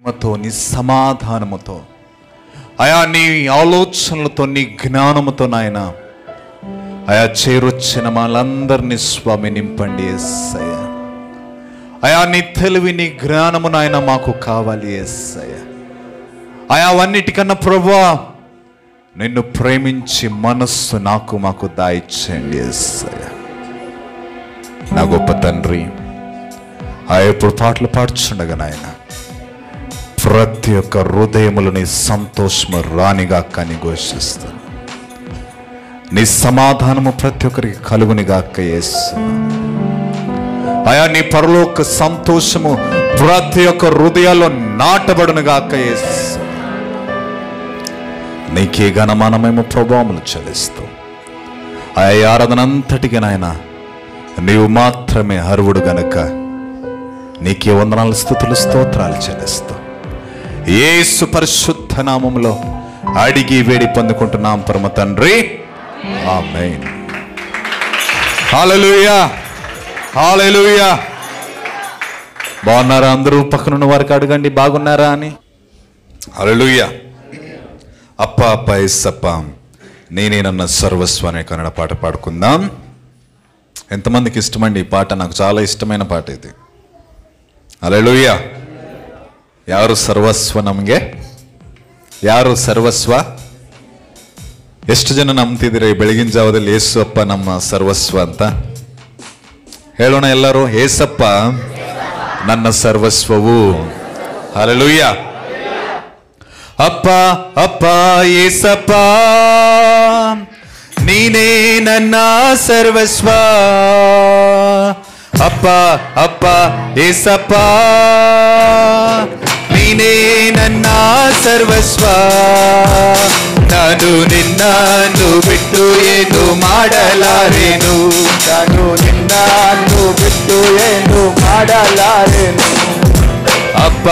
నీ సమాధానముతో అయా నీ ఆలోచనలతో నీ జ్ఞానముతో నాయన అయా చేరొచ్చిన వాళ్ళందరినీ స్వామి నింపండి యేసయ్య. అయా నీ తెలివి నీ జ్ఞానము నాయన మాకు కావాలి యేసయ్య. అయా అవన్నిటికన్నా ప్రభువా నిన్ను ప్రేమించి మనస్సు మాకు దాయిచ్చేయండి యేసయ్య. నా గొప్ప తండ్రి ఎప్పుడు పాటలు పాడుచుండగా నాయన ప్రతి ఒక్క హృదయములు నీ సంతోషము రానిగా కానీ ఘోషిస్తాను. నీ సమాధానము ప్రతి ఒక్కరికి కలుగునిగాక యేసునా. అయా నీ పరలోక సంతోషము ప్రతి ఒక్క హృదయాల్లో నాటబడునుగాక యేసు. నీకే ఘనమానమేమో ప్రభావములు చెల్లిస్తూ అయా ఆరాధన అంతటికి నాయన నీవు మాత్రమే అర్హుడు గనుక నీకే వందనాలు స్తుతులు స్తోత్రాలు చెల్లిస్తూ యేసు పరిశుద్ధ నామములో అడిగి వేడి పొందుకుంటున్నాం పరమ తండ్రి, ఆమేన్. హల్లెలూయా, హల్లెలూయా. బాగున్నారా అందరూ? పక్కనున్న వారికి అడగండి బాగున్నారా అని. హల్లెలూయా. అప్ప అప్ప యేసప్ప నేనే నన్న సర్వస్వ అనే కన్నడ పాట పాడుకుందాం. ఎంతమందికి ఇష్టమండి ఈ పాట? నాకు చాలా ఇష్టమైన పాట ఇది. హల్లెలూయా. ಯಾರು ಸರ್ವಸ್ವ? ನಮಗೆ ಯಾರು ಸರ್ವಸ್ವ? ಎಷ್ಟು ಜನ ನಂಬ್ತಿದ್ದೀರಿ ಬೆಳಗಿನ ಜಾವದಲ್ಲಿ ಏಸಪ್ಪ ನಮ್ಮ ಸರ್ವಸ್ವ ಅಂತ? ಹೇಳೋಣ ಎಲ್ಲರೂ, ಏಸಪ್ಪ ನನ್ನ ಸರ್ವಸ್ವವು. ಹಲ್ಲೆಲೂಯಾ. ಅಪ್ಪ ಅಪ್ಪ ಏಸಪ್ಪ ನೀನೇ ನನ್ನ ಸರ್ವಸ್ವ. ಅಪ್ಪ ಅಪ್ಪ ಏಸಪ್ಪ ನೀನೇ ನನ್ನ ಸರ್ವಸ್ವ. ನಾನು ನಿನ್ನನ್ನು ಬಿಟ್ಟು ಏನು ಮಾಡಲಾರೆನು. ನಾನು ನಿನ್ನನ್ನು ಬಿಟ್ಟು ಏನು ಮಾಡಲಾರೆನು. ಅಪ್ಪ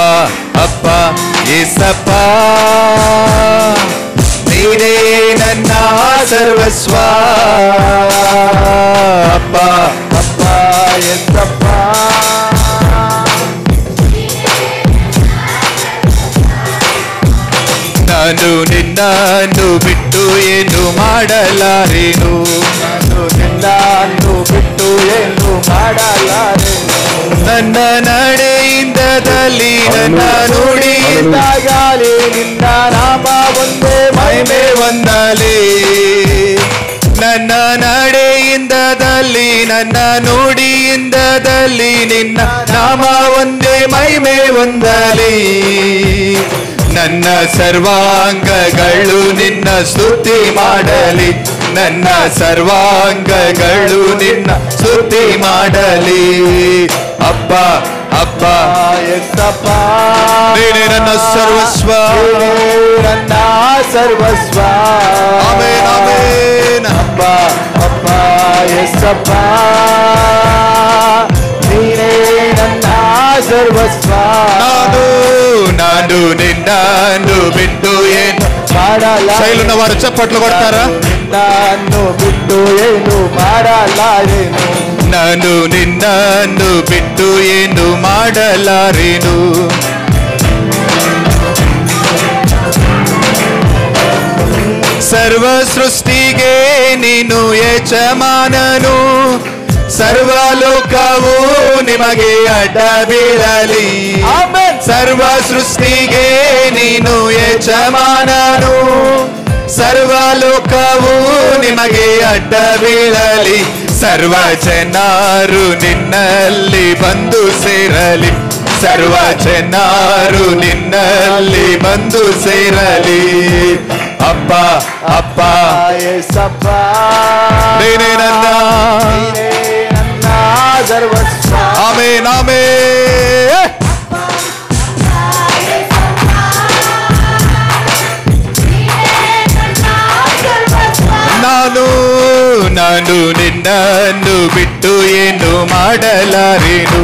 ಅಪ್ಪ ಏಸಪ್ಪ ನೀನೇ ನನ್ನ ಸರ್ವಸ್ವ. ಅಪ್ಪ ಅಪ್ಪ ಏಸಪ್ಪ ನಾನು ನಿನ್ನನ್ನು ಬಿಟ್ಟು ಏನು ಮಾಡಲಾರೆನು. ನಾನು ನಿನ್ನನ್ನು ಬಿಟ್ಟು ಏನು ಮಾಡಲಾರೆನು. ನನ್ನ ನಡೆಯಿಂದದಲ್ಲಿ ನನ್ನ ನುಡಿಯಿಂದಾಗಲಿ ನಿನ್ನ ನಾಮ ಒಂದೇ ಮಹಿಮೆ ಹೊಂದಲಿ. ನನ್ನ ನಡೆಯಿಂದದಲ್ಲಿ ನನ್ನ ನುಡಿಯಿಂದದಲ್ಲಿ ನಿನ್ನ ನಾಮ ಒಂದೇ ಮಹಿಮೆ ಹೊಂದಲಿ. ನನ್ನ ಸರ್ವಾಂಗಗಳು ನಿನ್ನ ಸ್ತುತಿ ಮಾಡಲಿ. ನನ್ನ ಸರ್ವಾಂಗಗಳು ನಿನ್ನ ಸ್ತುತಿ ಮಾಡಲಿ. ಅಪ್ಪ ಅಪ್ಪ ಏಸಪ್ಪ ನೀನೇ ನನ್ನ ಸರ್ವಸ್ವ. ನನ್ನ ಸರ್ವಸ್ವ. Amen amen. ಅಪ್ಪ ಅಪ್ಪ ಏಸಪ್ಪ ನೀನೇ ನನ್ನ ಸರ್ವಸ್ವ. ನಾನು ನಿನ್ನನ್ನು ಬಿಟ್ಟು ಏನು ಶೈಲುನ ವಾರು ಚಪ್ಪట్లు ಕೊಡ್ತಾರ. ನಿನ್ನನ್ನು ಬಿಟ್ಟು ಏನು ಮಾಡಲಾರೆನು. ನಾನು ನಿನ್ನನ್ನು ಬಿಟ್ಟು ಏನು ಮಾಡಲಾರೆನು. ಸರ್ವ ಸೃಷ್ಟಿಗೆ ನೀನು ಯಜಮಾನನು. ಸರ್ವಲೋಕವು ನಿಮಗೆ ಅಡ್ಡ ಬೀಳಲಿ. ಸರ್ವ ಸೃಷ್ಟಿಗೆ ನೀನು ಯಜಮಾನನು. ಸರ್ವಲೋಕವು ನಿಮಗೆ ಅಡ್ಡ ಬೀಳಲಿ. ಸರ್ವ ಜನರು ನಿನ್ನಲ್ಲಿ ಬಂದು ಸೇರಲಿ. ಸರ್ವ ಜನರು ನಿನ್ನಲ್ಲಿ ಬಂದು ಸೇರಲಿ. ಅಪ್ಪ ಅಪ್ಪ ಏಸಪ್ಪ ನೀನೇ ನನ್ನ ಸರ್ವಸ್ವ. Amen amen. ನಾನು ನಿನ್ನನ್ನು ಬಿಟ್ಟು ಏನು ಮಾಡಲಾರೆನು.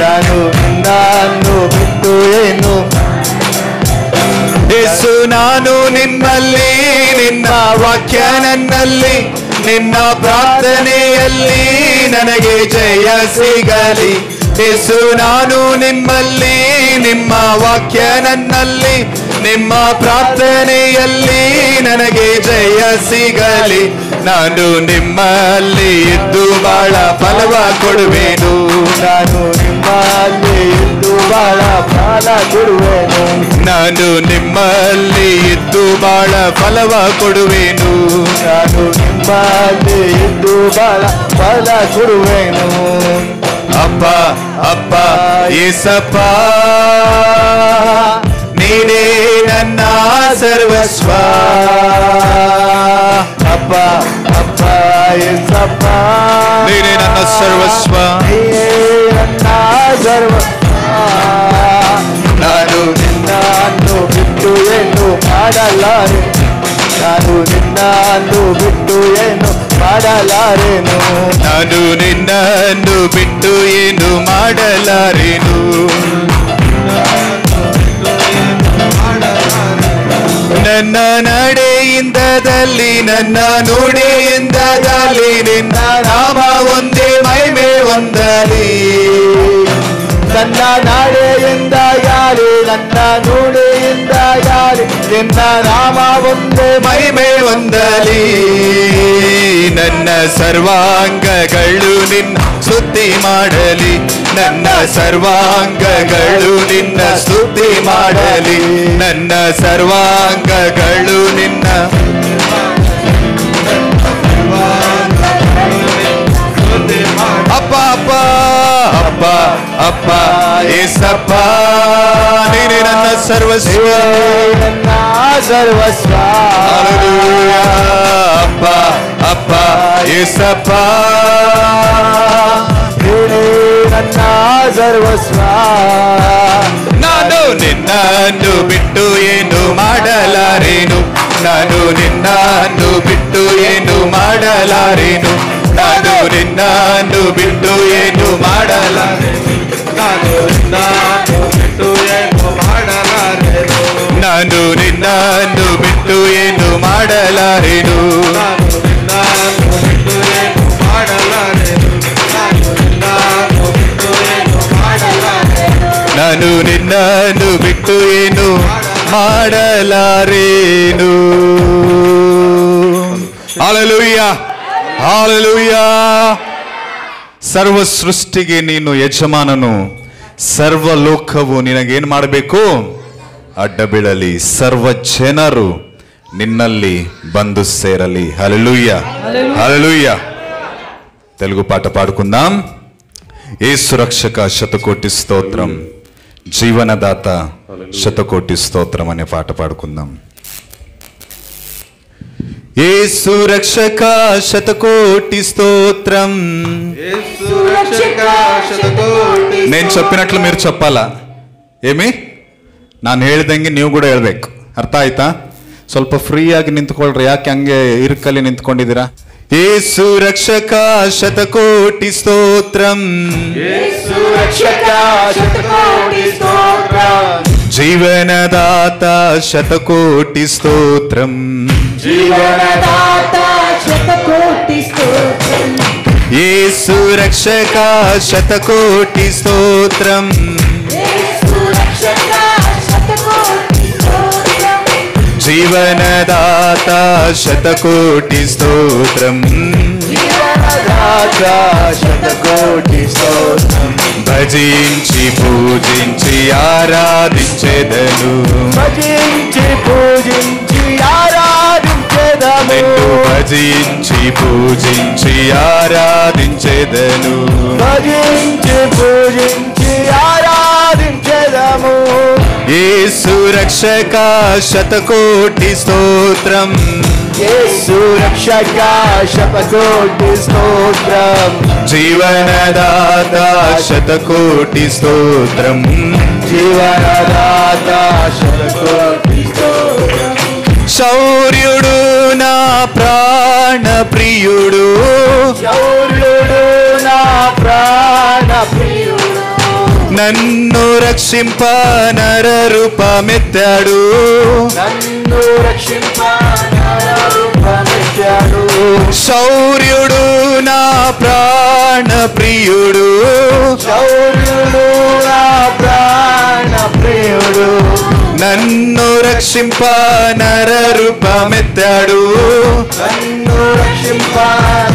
ನಾನು ನಿನ್ನನ್ನು ಬಿಟ್ಟು ಏನು. ಯೇಸು ನಾನು ನಿಮ್ಮಲ್ಲಿ, ನಿನ್ನ ವಾಕ್ಯ ನನ್ನಲ್ಲಿ, ನಿನ್ನ ಪ್ರಾರ್ಥನೆಯಲ್ಲಿ ನನಗೆ ಜಯ ಸಿಗಲಿ. ಯೇಸು ನಾನು ನಿಮ್ಮಲ್ಲಿ, ನಿಮ್ಮ ವಾಕ್ಯ ನನ್ನಲ್ಲಿ, ನಿಮ್ಮ ಪ್ರಾರ್ಥನೆಯಲ್ಲಿ ನನಗೆ ಜಯ ಸಿಗಲಿ. ನಾನು ನಿಮ್ಮಲ್ಲಿ ಇದ್ದು ಬಹಳ ಫಲವ ಕೊಡುವೆನು. ನಾನು ನಿಮ್ಮಲ್ಲಿ ಇದ್ದು ಬಹಳ ಫಲ ಕೊಡುವೆನು. ನಾನು ನಿಮ್ಮಲ್ಲಿ ಇದ್ದು ಬಹಳ ಫಲವ ಕೊಡುವೆನು. ನಾನು ನಿಮ್ಮಲ್ಲಿ ಇದ್ದು ಬಹಳ ಫಲ ಕೊಡುವೆನು. ಅಪ್ಪ ಅಪ್ಪ ಏಸಪ್ಪ, ನೀನೇ ನನ್ನ ಸರ್ವಸ್ವ. ಅಪ್ಪ ಅಪ್ಪ ಏಸಪ್ಪ, ನೀನೇ ನನ್ನ ಸರ್ವಸ್ವ. ನೀನೇ ನನ್ನ ಸರ್ವಸ್ವ. ನಾನು ನಿನ್ನನ್ನು ಬಿಟ್ಟು ಏನು ಮಾಡಲಾರೆ. ನಾನು ನಿನ್ನನ್ನು ಬಿಟ್ಟು ಏನು ಮಾಡಲಾರೆನು. ನಾನು ನಿನ್ನನ್ನು ಬಿಟ್ಟು ಏನು ಮಾಡಲಾರೆನು. ನನ್ನ ನಡೆಯಿಂದದಲ್ಲಿ, ನನ್ನ ನುಡಿಯಿಂದದಲ್ಲಿ ನಿನ್ನ ನಾಮ ಒಂದೇ ಮಹಿಮೆ ಹೊಂದಲಿ. ನನ್ನ ನಾಡೆಯಿಂದ ಯಾರು, ನನ್ನ ನುಡಿಯಿಂದ ಯಾರು, ನಿನ್ನ ನಾಮ ಒಂದೇ ಮಹಿಮೆ ಹೊಂದಲಿ. ನನ್ನ ಸರ್ವಾಂಗಗಳು ನಿನ್ನ ಸ್ತುತಿ ಮಾಡಲಿ. ನನ್ನ ಸರ್ವಾಂಗಗಳು ನಿನ್ನ ಸ್ತುತಿ ಮಾಡಲಿ. ನನ್ನ ಸರ್ವಾಂಗಗಳು ನಿನ್ನ ಅಪ್ಪ ಅಪ್ಪ ಅಪ್ಪ ಅಪ್ಪ ಏಸಪ್ಪ, ನೀನೇ ನನ್ನ ಸರ್ವಸ್ವ. ನನ್ನ ಸರ್ವಸ್ವ. ಹಲ್ಲೆಲೂಯಾ. ಅಪ್ಪ ಅಪ್ಪ ಏಸಪ್ಪ, ನೀನೇ ನನ್ನ ಸರ್ವಸ್ವ. ನಾನು ನಿನ್ನನ್ನು ಬಿಟ್ಟು ಏನು ಮಾಡಲಾರೇನು. ನಾನು ನಿನ್ನನ್ನು ಬಿಟ್ಟು ಏನು ಮಾಡಲಾರೇನು. ನಾನು ನಿನ್ನನ್ನು ಬಿಟ್ಟು ಏನು ಮಾಡಲಾರೇನು. ನಾನು ನಿನ್ನನ್ನು ಬಿಟ್ಟು ಏನು ಮಾಡಲಾರೆನು. ನಾನು ನಿನ್ನನ್ನು ಬಿಟ್ಟು ಏನು ಮಾಡಲಾರೇನು. ನಾನು ನಿನ್ನನ್ನು ಬಿಟ್ಟು ಏನು ಮಾಡಲಾರೇನು. Hallelujah hallelujah. ಸರ್ವ ಸೃಷ್ಟಿಗೆ ನೀನು ಯಜಮಾನನು. ಸರ್ವ ಲೋಕವು ನಿನಗೇನು ಮಾಡಬೇಕು? ಅಡ್ಡ ಬೀಳಲಿ. ಸರ್ವ ಜನರು ನಿನ್ನಲ್ಲಿ ಬಂದು ಸೇರಲಿ. Hallelujah hallelujah. తెలుగు పాట పాడుకుందాం. యేసు రక్షక శతకోటి స్తోత్రం, జీవనదాత శతకోటి స్తోత్రం అనే పాట పాడుకుందాం. యేసు రక్షక శతకోటి స్తోత్రం. నేను చెప్పినట్లు మీరు చెప్పాలా? ಏಮಿ ನಾನು ಹೇಳ್ದಂಗೆ ನೀವು ಕೂಡ ಹೇಳ್ಬೇಕು. ಅರ್ಥ ಆಯ್ತಾ? ಸ್ವಲ್ಪ ಫ್ರೀ ಆಗಿ ನಿಂತ್ಕೊಳ್ರಿ. ಯಾಕೆ ಹಂಗೆ ಇರುಕಲ್ಲಿ ನಿಂತ್ಕೊಂಡಿದ್ದೀರಾ? యేసు రక్షక శతకోటి స్తోత్రం. యేసు రక్షక శతకోటి స్తోత్రం. జీవనదాత శతకోటి స్తోత్రం. జీవనదాత శతకోటి స్తోత్రం. యేసు రక్షక శతకోటి స్తోత్రం. యేసు రక్షక శతకోటి స్తోత్రం. జీవనదాత శతకోటి స్తోత్రం. జీవనదాత శతకోటి స్తోత్రం. భజించి పూజించి ఆరాధించెదను. భజించి పూజించి ఆరాధించెదము. నిన్ను భజించి పూజించి ఆరాధించెదను. భజించి పూజించి ఆరాధించెదము. యేసు రక్షక శతకోటి స్తోత్రం. యేసు రక్షక శతకోటి స్తోత్రం. జీవనదాత శతకోటి స్తోత్రం. జీవనదాత శతకోటి స్తోత్రం. శౌర్యుడు నా ప్రాణ ప్రియుడు. శౌర్యుడు నా ప్రాణ ప్రియుడు. నన్ను రక్షింప నర రూపమెత్తాడు. నన్ను రక్షింప నర రూపమెత్తాడు. శౌర్యుడు నా ప్రాణ ప్రాణ ప్రియుడు, శౌర్యుడు నా ప్రాణ ప్రియుడు, నన్ను రక్షింప నర రూపమెత్తాడు, నన్ను రక్షింప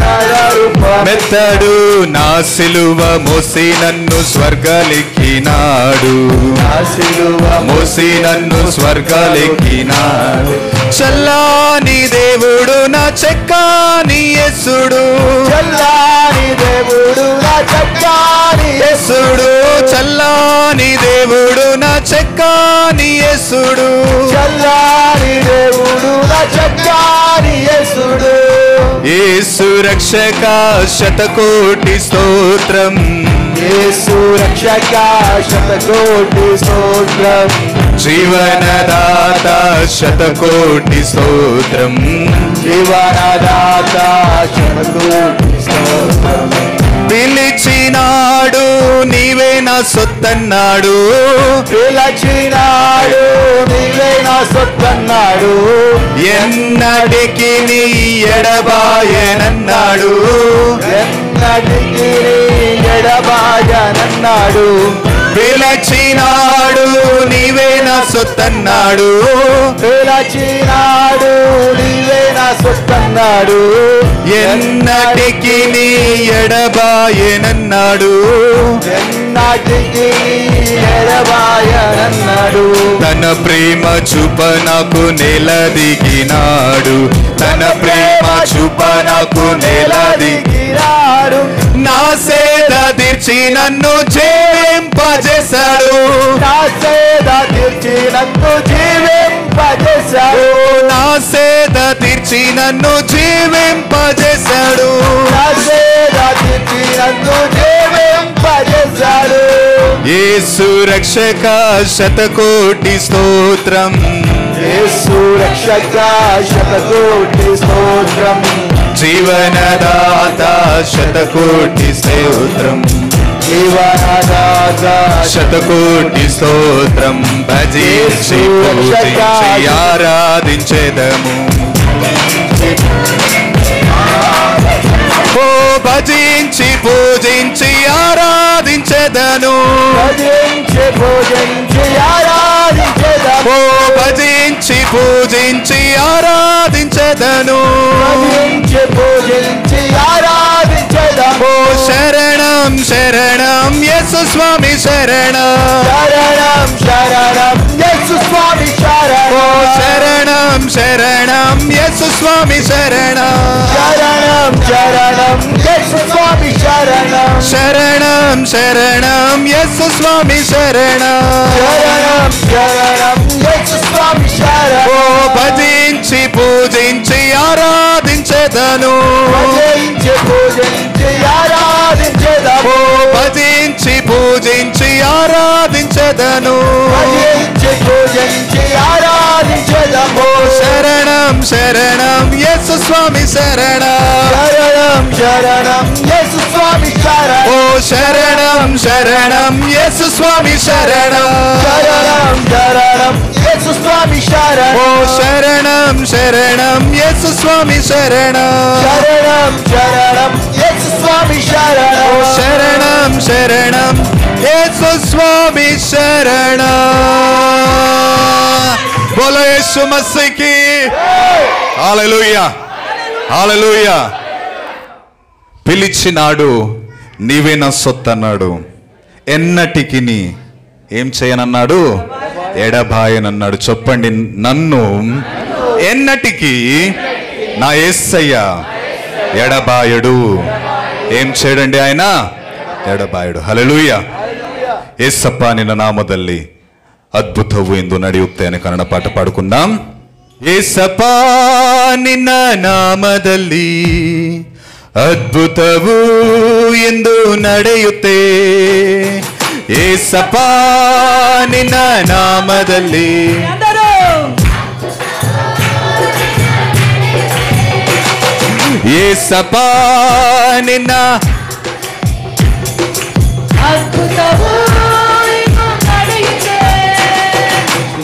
నర రూపమెత్తాడు, నా సిలువ మోసి నన్ను స్వర్గాలెక్కినాడు, నా సిలువ మోసి నన్ను స్వర్గాలెక్కినాడు. చల్లాని దేవుడు నా చెక్కాని యేసుడు, చల్లాని దేవుడు నా చక్కాని యేసుడు, చల్లాని దేవుడు నా చెక్కాని యేసుడు, చల్లాని దేవుడు నా చక్కాని యేసుడు, యేసు రక్షక శతకోటి స్తోత్రం, యేసు రక్షక శతకోటి స్తోత్రం, జీవనదాత శతకోటి స్తోత్రం, జీవనదాత శతకోటి స్తోత్రం, పిలిచినాడు నీవే నా సొత్తన్నాడు, పిలచినాడు నీవే నా సొత్తన్నాడు, ఎన్నటికి నీ ఎడబాయనన్నాడు, ఎన్నటికి ఎడబాయనన్నాడు, పిలిచినాడు నీవే నా సొత్తన్నాడు, పిలచినాడు నీవే నా సొత్తన్నాడు, ఎన్నటికి నీ ఎడబాయనన్నాడు, ఎన్నటికి ఎడబాయనన్నాడు, తన ప్రేమ చూప నాకు నెలదిగినాడు, తన ప్రేమ చూప నాకు నెలదిగినాడు, నా సేద తీర్చి నన్ను జీవింపజేశాడు, నా సేద తీర్చి నన్ను జీవింపజేశాడు, నా సేద తీర్చి నన్ను జీవింపజేశాడు, నా సేద తీర్చి నన్ను జీవింపజేశాడు, యేసు రక్షక శతకోటి స్తోత్రం, యేసు రక్షక శతకోటి స్తోత్రం, జీవనదాత శతకోటి స్తోత్రం, జీవనదాత శతకోటి స్తోత్రం, భజించి పూజించి ఆరాధించెదము, ఓ భజించి పూజించి ఆరాధించెదను, భజించి పూజించి ఆరాధించెదము, ఓ భజించి పూజించి ఆరాధించెదను, భజించి పూజించి ఆరాధించెదము, ఓ శరణం శరణం యేసు స్వామి శరణం, శరణం శరణం యేసు స్వామి ఓ శరణం, శరణం శరణం యేసు స్వామి శరణం, శరణం శరణం యేసు స్వామి శరణం, శరణం శరణం యేసు స్వామి శరణం, శరణం శరణం యేసు స్వామి ఓ శరణం, భజించి పూజించి ఆరాధించెదను, భజించి పూజించి ఆరాధించెదము, ఓ భజించి పూజించి ఆరాధించెదను, భజించి పూజించి ఆరాధించెదము, శరణం శరణం యేసు స్వామి శరణం, శరణం శరణం యేసు స్వామి శరణం, ఓ శరణం శరణం యేసు స్వామి శరణం, శరణం శరణం యేసు స్వామి శరణం, ఓ శరణం శరణం యేసు స్వామి శరణం, శరణం శరణం యేసు స్వామి శరణం, ఓ శరణం శరణం యేసు స్వామి శరణం. బోలో యేసు మసీకి హల్లెలూయా హల్లెలూయా. పిలిచినాడు నీవే నా సొత్తు అన్నాడు, ఎన్నటికి ఏం చేయనన్నాడు, ఎడబాయనన్నాడు. చెప్పండి, నన్ను ఎన్నటికి నా యేసయ్య ఎడబాయడు. ఏం చేయడండి ఆయన, ಎಡಬಾಯಡು. ಹಲ್ಲೆಲೂಯಾ. ಏಸಪ್ಪ ನಿನ್ನ ನಾಮದಲ್ಲಿ ಅದ್ಭುತವು ಎಂದು ನಡೆಯುತ್ತೇನೆ. ಕನ್ನಡ ಪಾಠ ಪಾಡುకుందాం. ಏಸಪ್ಪ ನಿನ್ನ ನಾಮದಲ್ಲಿ ಅದ್ಭುತವು ಎಂದು ನಡೆಯುತ್ತೆ. ಏಸಪ್ಪ ನಿನ್ನ ನಾಮದಲ್ಲಿ ಏಸಪ್ಪ ನಿನ್ನ ಅದ್ಭುತವು ನಡೆಯುತ್ತೆ.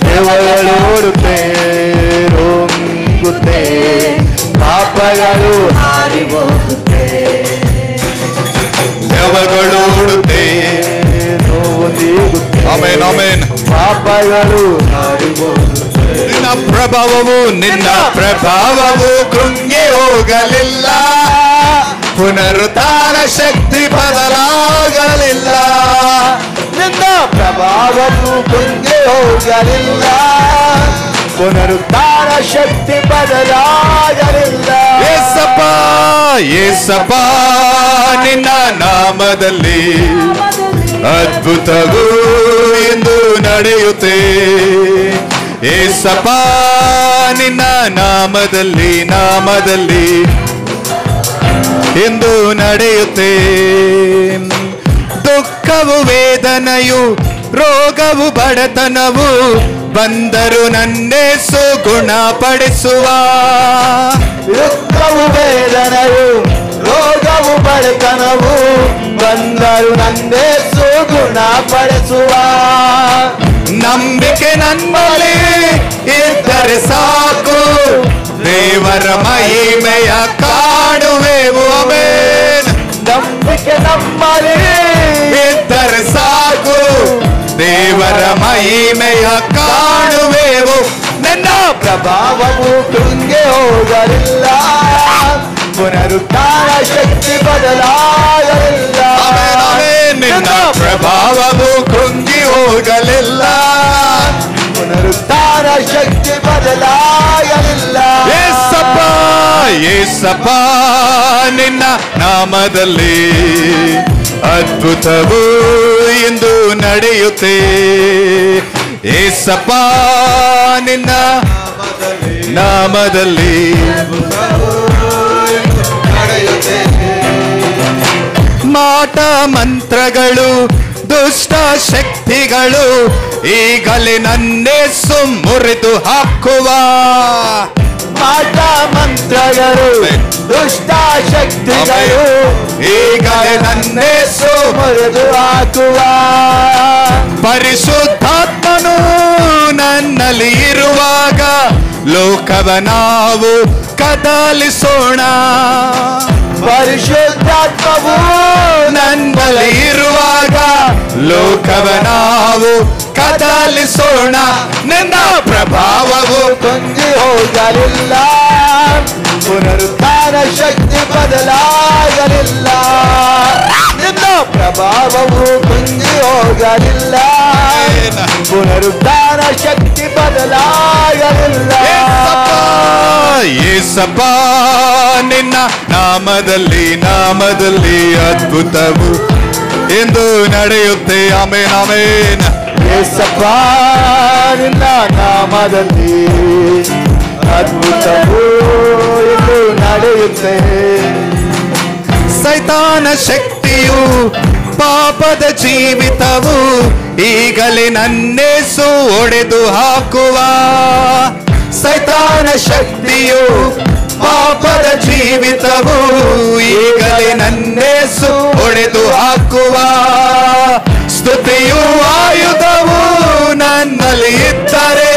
ದೇವಗಳೋಡುತ್ತೆ, ರೋಂಗುತ್ತೆ, ಪಾಪಗಳು ಹಾರಿ ಹೋಗುತ್ತೆ. Amen amen. ಪಾಪಗಳು ನಿನ್ನ ಪ್ರಭಾವವು ಕೃಂಗಿ ಹೋಗಲಿಲ್ಲ, ಪುನರುತ್ಥಾನ ಶಕ್ತಿ ಬದಲಾಗಲಿಲ್ಲ. ನಿನ್ನ ಪ್ರಭಾವವು ಕೃಂಗಿ ಹೋಗಲಿಲ್ಲ, ಪುನರುತ್ಥಾನ ಶಕ್ತಿ ಬದಲಾಗಲಿಲ್ಲ. ಯೇಸಪ್ಪ ಯೇಸಪ್ಪ ನಿನ್ನ ನಾಮದಲ್ಲಿ ಅದ್ಭುತವೂ ಎಂದು ನಡೆಯುತ್ತೆ. ಯೇಸಪ್ಪ ನಿನ್ನ ನಾಮದಲ್ಲಿ ಎಂದು ನಡೆಯುತ್ತೆ. ದುಃಖವು ವೇದನೆಯು ರೋಗವು ಬಡತನವು ಬಂದರು ನನ್ನೇಸು ಗುಣಪಡಿಸುವ. ದುಃಖವು ವೇದನೆಯು ರೋಗವು ಬಡತನವು ಬಂದರು ನನ್ನೇಸು ಗುಣಪಡಿಸುವ. ನಂಬಿಕೆ ನನ್ನಲ್ಲಿ ಇದ್ದರೆ ಸಾಕು, ದೇವರ ಮಹಿಮೆಯ ಕಾಣುವೆವು. ಆಮೆನ್. ನಂಬಿಕೆ ನಮ್ಮಲ್ಲಿ ಇದ್ದರೆ ಸಾಕು, ದೇವರ ಮಹಿಮೆಯ ಕಾಣುವೆವು. ನನ್ನ ಪ್ರಭಾವವು ಕೃಂಗಿ ಹೋಗಲಿಲ್ಲ, ಪುನರುತ್ಥಾನ ಶಕ್ತಿ ಬದಲಾಗಲಿಲ್ಲ. Amen amen. ನಿನ್ನ ಪ್ರಭಾವವು ಕೃಂಗಿ ಹೋಗಲಿಲ್ಲ, ಪುನರುತ್ಥಾನ ಶಕ್ತಿ ಬದಲಾಗಲಿಲ್ಲ. ಯೇಸಪ್ಪ ಯೇಸಪ್ಪ ನಿನ್ನ ನಾಮದಲ್ಲಿ ಅದ್ಭುತವು ಎಂದು ನಡೆಯುತ್ತೆ. ಯೇಸಪ್ಪ ನಿನ್ನ ನಾಮದಲ್ಲಿ ಮಾಟ ಮಂತ್ರಗಳು ದುಷ್ಟ ಶಕ್ತಿಗಳು ಈಗಲೇ ನನ್ನೇ ಮುರಿದು ಹಾಕುವ. ಮಾಟ ಮಂತ್ರಗಳು ದುಷ್ಟ ಶಕ್ತಿಗಳು ಈಗಲೇ ನನ್ನೇ ಮುರಿದು ಹಾಕುವ. ಪರಿಶುದ್ಧಾತ್ಮನು ನನ್ನಲ್ಲಿ ಇರುವಾಗ ಲೋಕವ ನಾವು ಕದಲಿಸೋಣ. ಪರಿಶುದ್ಧಾತ್ಮವು ನನ್ನಲ್ಲಿ ಇರುವಾಗ ಲೋಕವ ನಾವು ಕದಲಿಸೋಣ. ನಿನ್ನ ಪ್ರಭಾವವು ಕೃಂಗಿ ಹೋಗಲಿಲ್ಲ, ಪುನರುತ್ಥಾನ ಶಕ್ತಿ ಬದಲಾಗಲಿಲ್ಲ. ನಿನ್ನ ಪ್ರಭಾವವು ಕೃಂಗಿ ಹೋಗಲಿಲ್ಲ, ಪುನರುತ್ಥಾನ ಶಕ್ತಿ ಬದಲಾಗಲಿಲ್ಲ. ಯೇಸಪ್ಪ ನಿನ್ನ ನಾಮದಲ್ಲಿ ಅದ್ಭುತವು ಎಂದು ನಡೆಯುತ್ತೆ. Amen amen. ಯೇಸಪ್ಪ ನಿನ್ನ ನಾಮದಲ್ಲಿ ಅದ್ಭುತವು ಎಂದು ನಡೆಯುತ್ತೆ. ಸೈತಾನ ಶಕ್ತಿಯು ಪಾಪದ ಜೀವಿತವು ಈಗಲೇ ನನ್ನೇಸು ಒಡೆದು ಹಾಕುವ. ಸೈತಾನ ಶಕ್ತಿಯು ಪಾಪದ ಜೀವಿತವು ಈಗಲೇ ನನ್ನೇಸು ಒಡೆದು ಹಾಕುವ. ಸ್ತುತಿಯು ಆಯುಧವು ನನ್ನಲ್ಲಿ ಇದ್ದರೆ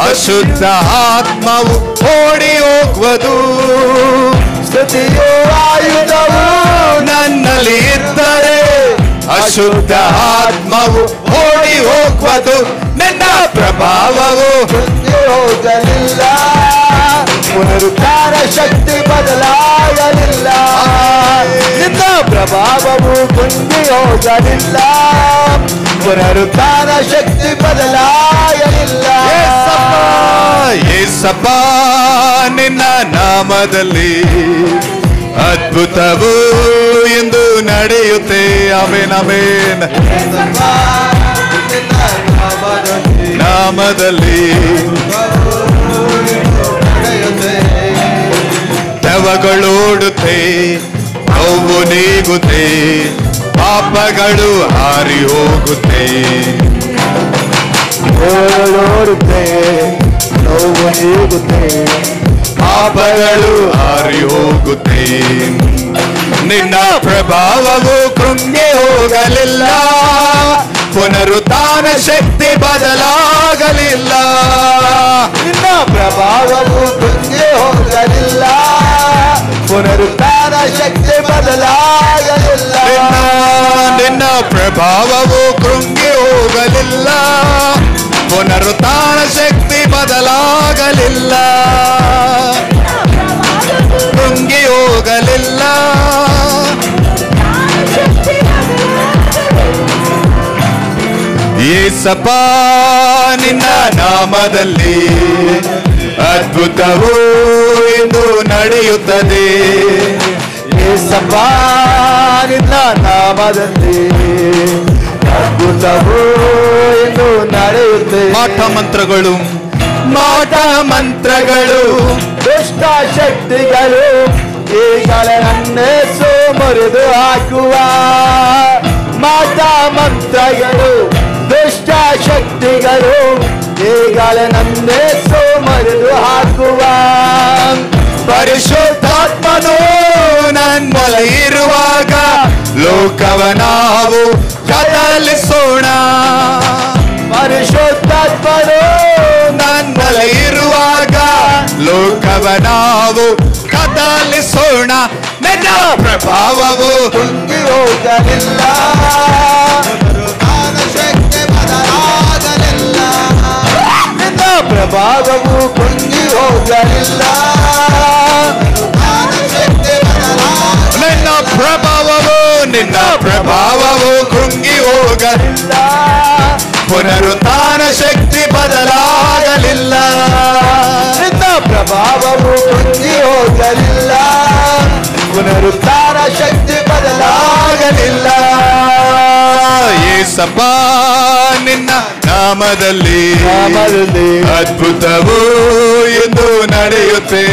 ಅಶುದ್ಧ ಆತ್ಮವು ಓಡಿ ಹೋಗುವುದು. ಸ್ತುತಿಯು ಆಯುಧವು ನನ್ನಲ್ಲಿ ಇದ್ದರೆ ಅಶುದ್ಧ ಆತ್ಮವು ಓಡಿ ಹೋಗುವುದು. ನಿನ್ನ ಪ್ರಭಾವವು ಕೃಂಗಿ ಹೋಗಲಿಲ್ಲ, ಪುನರುತ್ಥಾನ ಶಕ್ತಿ ಬದಲಾಗಲಿಲ್ಲ. ನಿನ್ನ ಪ್ರಭಾವವು ಕೃಂಗಿ ಹೋಗಲಿಲ್ಲ, ಪುನರುತ್ಥಾನ ಶಕ್ತಿ ಬದಲಾಗಲಿಲ್ಲ. ಯೇಸಪ್ಪ ನಿನ್ನ ನಾಮದಲ್ಲಿ ಅದ್ಭುತವು ಎಂದು ನಡೆಯುತ್ತೆ. Amen amen. ನಾಮದಲ್ಲಿ ದೆವ್ವಗಳೋಡುತ್ತೆ, ನೋವು ನೀಗುತ್ತೆ, ಪಾಪಗಳು ಹಾರಿ ಹೋಗುತ್ತೆ. ಓಡುತ್ತೆ, ನೋವು ನೀಗುತ್ತೆ, ಪಾಪಗಳು ಹಾರಿ ಹೋಗುತ್ತೆ. ನಿನ್ನ ಪ್ರಭಾವವು ಕೃಂಗಿ ಹೋಗಲಿಲ್ಲ, ಪುನರುತ್ಥಾನ ಶಕ್ತಿ ಬದಲಾಗಲಿಲ್ಲ. ನಿನ್ನ ಪ್ರಭಾವವು ಕೃಂಗಿ ಹೋಗಲಿಲ್ಲ, ಪುನರುತ್ಥಾನ ಶಕ್ತಿ ಬದಲಾಗಲಿಲ್ಲ. ನಿನ್ನ ಪ್ರಭಾವವು ಕೃಂಗಿ ಹೋಗ ಹೋಗಲಿಲ್ಲ, ಪುನರುತ್ಥಾನ ಶಕ್ತಿ ಬದಲಾಗಲಿಲ್ಲ, ಕುಂಗಿ ಹೋಗಲಿಲ್ಲ. ಯೇಸಪ್ಪ ನಿನ್ನ ನಾಮದಲ್ಲಿ ಅದ್ಭುತವೂ ಇಂದು ನಡೆಯುತ್ತದೆ. ಯೇಸಪ್ಪ ನಿನ್ನ ನಾಮದಲ್ಲಿ ಅದ್ಭುತವೂ ಇಂದು ನಡೆಯುತ್ತದೆ. ಮಾಟ ಮಂತ್ರಗಳು, ಮಾಟ ಮಂತ್ರಗಳು, ದುಷ್ಟ ಶಕ್ತಿಗಳು ಈಗಲೇ ನನ್ನೆಸು ಮುರಿದು ಹಾಕುವ. ಮಾಟ ಮಂತ್ರಗಳು, ದುಷ್ಟ ಶಕ್ತಿಗಳು ಈಗಲೇ ನನ್ನೆಸು ಮುರಿದು ಹಾಕುವ. ಪರಿಶುದ್ಧಾತ್ಮನು ನನ್ನಲ್ಲಿ ಇರುವಾಗ ಲೋಕವ ನಾವು ಕದಲಿಸೋಣ. ಪರಿಶುದ್ಧಾತ್ಮನು ನನ್ನಲ್ಲಿ ಇರುವಾಗ ಲೋಕವ ನಾವು ಕದಲಿಸೋಣ. ನಿನ್ನ ಪ್ರಭಾವವು ಕುಂಗಿ ಹೋಗಲಿಲ್ಲ, ಶಕ್ತಿ ಬದಲಾಗಲಿಲ್ಲ. ನಿನ್ನ ಪ್ರಭಾವವು ಕುಂಗಿ ಹೋಗಲಿಲ್ಲ, ನಿನ್ನ ಪ್ರಭಾವವು, ನಿನ್ನ ಪ್ರಭಾವವು ಕುಂಗಿ ಹೋಗಲಿಲ್ಲ, ಪುನರುತ್ಥಾನ ಶಕ್ತಿ ಬದಲಾಗಲಿಲ್ಲ. ನಿನ್ನ ಪ್ರಭಾವವು ಕುಂಗಿ ಹೋಗಲಿಲ್ಲ, ಪುನರುತ್ಥಾನ ಶಕ್ತಿ ಬದಲಾಗಲಿಲ್ಲ. ಯೇಸಪ್ಪ ನಿನ್ನ ನಾಮದಲ್ಲಿ ನಾಮದಲ್ಲಿ ಅದ್ಭುತವೂ ಎಂದು ನಡೆಯುತ್ತೆ.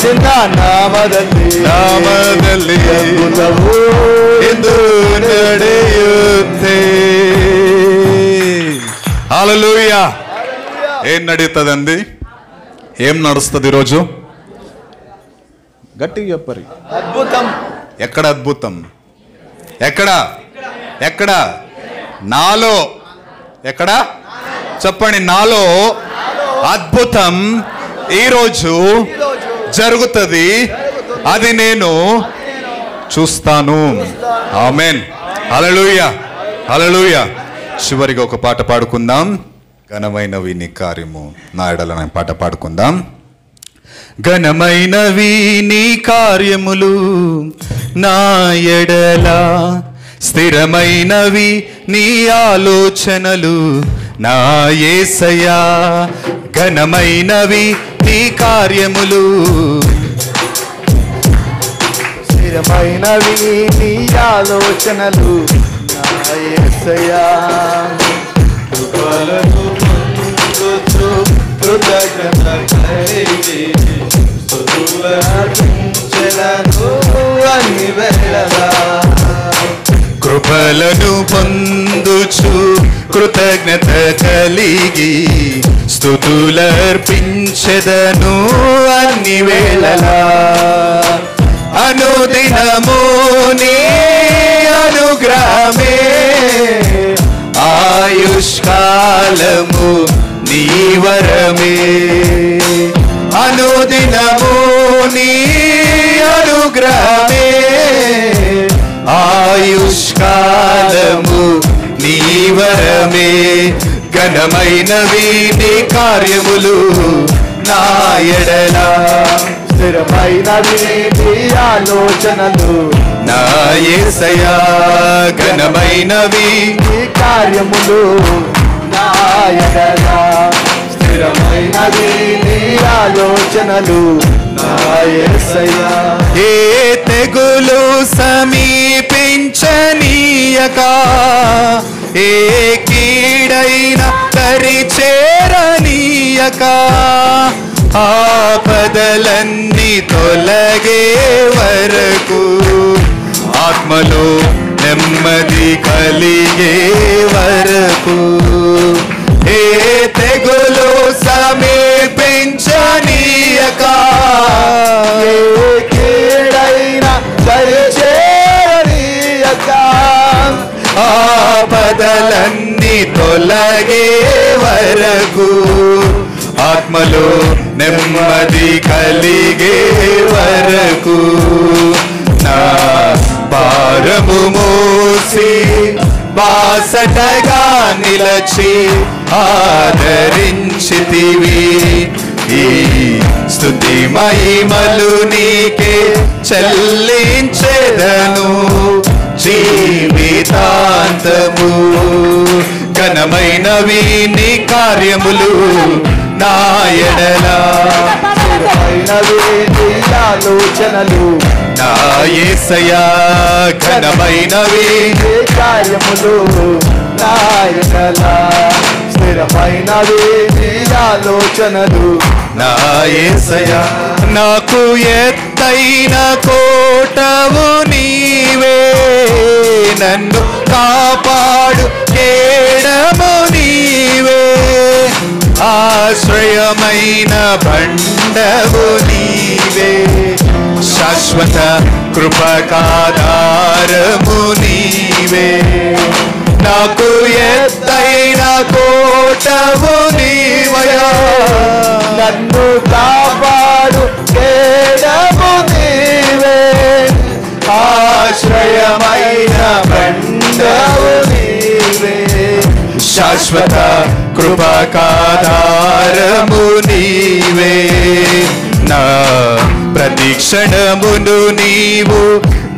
ನಿನ್ನ ನಾಮದಲ್ಲಿ ನಾಮದಲ್ಲಿ ಅದ್ಭುತವೂ ಎಂದು ನಡೆಯುತ್ತೆ. హల్లెలూయ. ఏం నడుతుందండి? ఏం నడుస్తుంది ఈరోజు? గట్టిగా చెప్పరు. అద్భుతం. ఎక్కడ అద్భుతం? ఎక్కడ? ఎక్కడ? నాలో. ఎక్కడ? చెప్పండి. నాలో అద్భుతం ఈరోజు జరుగుతుంది. అది నేను చూస్తాను. ఆమేన్. హల్లెలూయ. హల్లెలూయ. చివరిగా ఒక పాట పాడుకుందాం. ఘనమైనవి నీ కార్యము నా ఎడల అనే పాట పాడుకుందాం. ఘనమైనవి నీ కార్యములు నా ఎడల, స్థిరమైనవి నీ ఆలోచనలు నా యేసయ్యా. ఘనమైనవి నీ కార్యములు, స్థిరమైనవి నీ ఆలోచనలు నా యేసయ్యా. కృపలను పొందుచు కృతజ్ఞత కలిగి స్తుతులర్పించెదను అన్ని వేళలా. కృపలను పొందుచు కృతజ్ఞత కలిగి స్తుతులర్పించెదను అన్ని వేళలా. అనుదినము నీ అనుగ్రహమే, ఆయుష్కాలము నీ వరమే. అనుదినము నీ అనుగ్రహమే, ఆయుష్కాలము నీ వరమే. ఘనమైనవి నీ కార్యములు నా ఎడల, స్థిరమైనవి నీ ఆలోచనలు నా యేసయ్యా. ఘనమైనవి నీ కార్యములు నా ఎడల, స్థిరమైనవి నీ ఆలోచనలు నా యేసయ్యా. ఏ తెగులు సమీపించనీయక, ఏ కీడైన దరిచేరనీయక, ఆపదలన్నీ తొలగే వరకు, ఆత్మలో నెమ్మది కలిగే వరకు, ఏ తెగులు సమీపించనీయక, ఏ కీడైన దరిచేరనీయక, ఆపదలన్నీ తొలగే వరకు, ఆత్మలో నెమ్మది కలిగే వరకు, నా భారము మోసి బాసటగా నిలచి ఆదరించితివి. ఈ స్తుతి మహిమలు నీకే చెల్లించెదను జీవితాంతము. ఘనమైనవి నీ కార్యములు నా ఎడల, స్థిరమైనవి నీ ఆలోచనలు నా యేసయ్యా. ఘనమైనవి నీ కార్యములు నా ఎడల, స్థిరమైనవి నీ ఆలోచనలు నా యేసయ్యా. నాకు ఎత్తైన కోటవు నీవే, నన్ను కాపాడు కేడము నీవే, ఆశ్రయమైన బండవు నీవే, శాశ్వత కృపకాధారము నీవే. నాకు ఎత్తైన కోటవు నీవయా, నన్ను కాపాడు కేడము నీవే, ఆశ్రయమైన బండవు నీవే, శాశ్వత కృపకాధారము నీవే. నా ప్రతిక్షణమును నీవు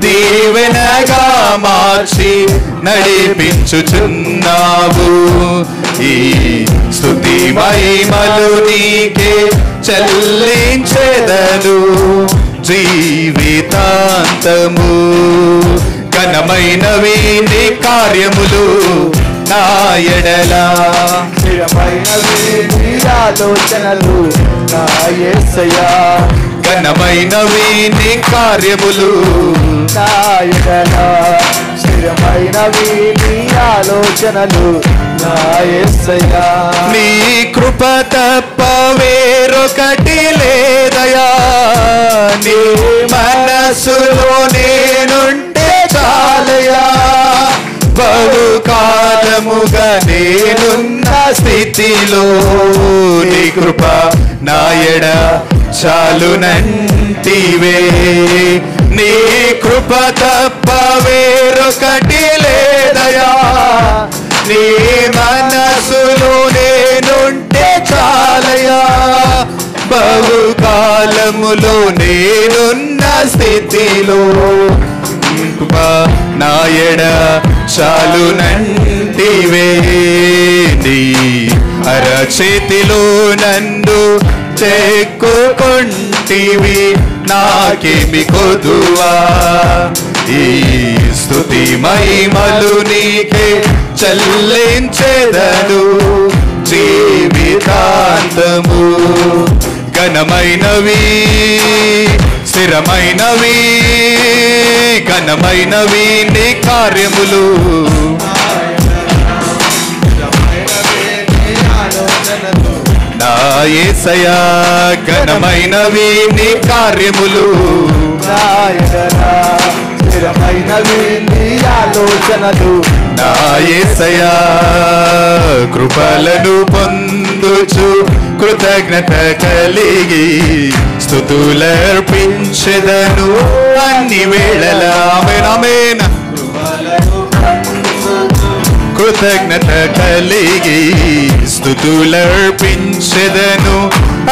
దీవెనగా మార్చి నడిపించుచున్నావు. ఈ స్తుతి మహిమలు నీకే చెల్లించెదను జీవితాంతము. ఘనమైనవి నీ కార్యములు నా ఎడల, స్థిరమైనవి నీ ఆలోచనలు నా యేసయ్యా. ఘనమైనవి నీ కార్యములు నా ఎడల, స్థిరమైనవి నీ ఆలోచనలు నా యేసయ్యా. నీ కృప తప్ప వేరొకటి లేదయా, నీ మనసులో నేనుంటే చాలయా. బహుకాలముగా నేనున్న స్థితిలో నీ కృప నాయడ చాలునంటివే. నీ కృప తప్ప వేరొకటి లేదయా, నీ మనసులో నేనుంటే చాలయా. బహుకాలములో నేనున్న స్థితిలో కృప నాయడ చాలునంటివే. నీ అరచేతిలో నన్ను చెక్కుకొంటివి, నాకేమి కొదువా. ఈ స్తుతి మహిమలు నీకే చెల్లించెదను జీవితాంతము. ఘనమైనవి స్థిరమైనవి ఘనమైనవి నీ కార్యములు నా యేసయ్యా. ఘనమైనవి నీ కార్యములు నా ఎడల, స్థిరమైనవి నీ ఆలోచనలు నా యేసయ్యా. కృపలను పొందుచు కృతజ్ఞత కలిగి స్తుతులర్పించెదను అన్ని వేళలా. ఆమేన్ ఆమేన్. కృతజ్ఞత కలిగి స్తుతులర్పించెదను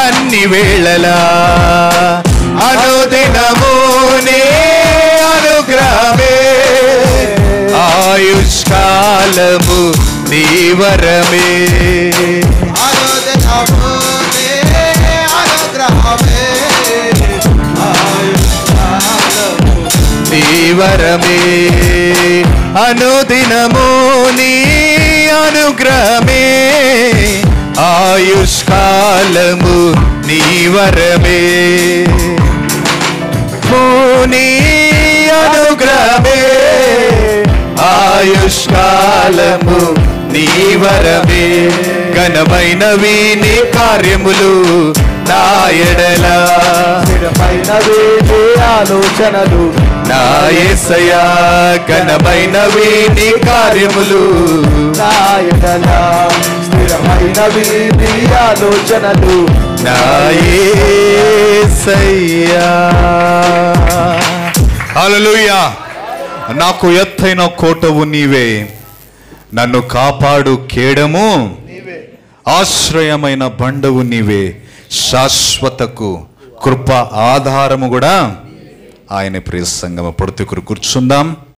అన్ని వేళలా. అనుదినము నీ అనుగ్రహమే, ఆయుష్కాలము నీ వరమే. నీ వరమే, అనుదినము నీ అనుగ్రహమే, ఆయుష్కాలము నీ వరమే. నీ అనుగ్రహమే, ఆయుష్కాలము నీ వరమే. ఘనమైనవి నీ కార్యములు నా ఎడల, స్థిరమైనవి నీ ఆలోచనలు నా యేసయ్యా. ఘనమైనవి నీ కార్యములు నా ఎడల, స్థిరమైనవి నీ ఆలోచనలు నా యేసయ్యా. హల్లెలూయా. నాకు ఎత్తైన కోటవు నీవే, నన్ను కాపాడు కేడము ఆశ్రయమైన బండవు నీవే, శాశ్వతకు కృప ఆధారము కూడా ఆయన. ప్రియ సంగమ, పడుతుకురు కూర్చుందాం.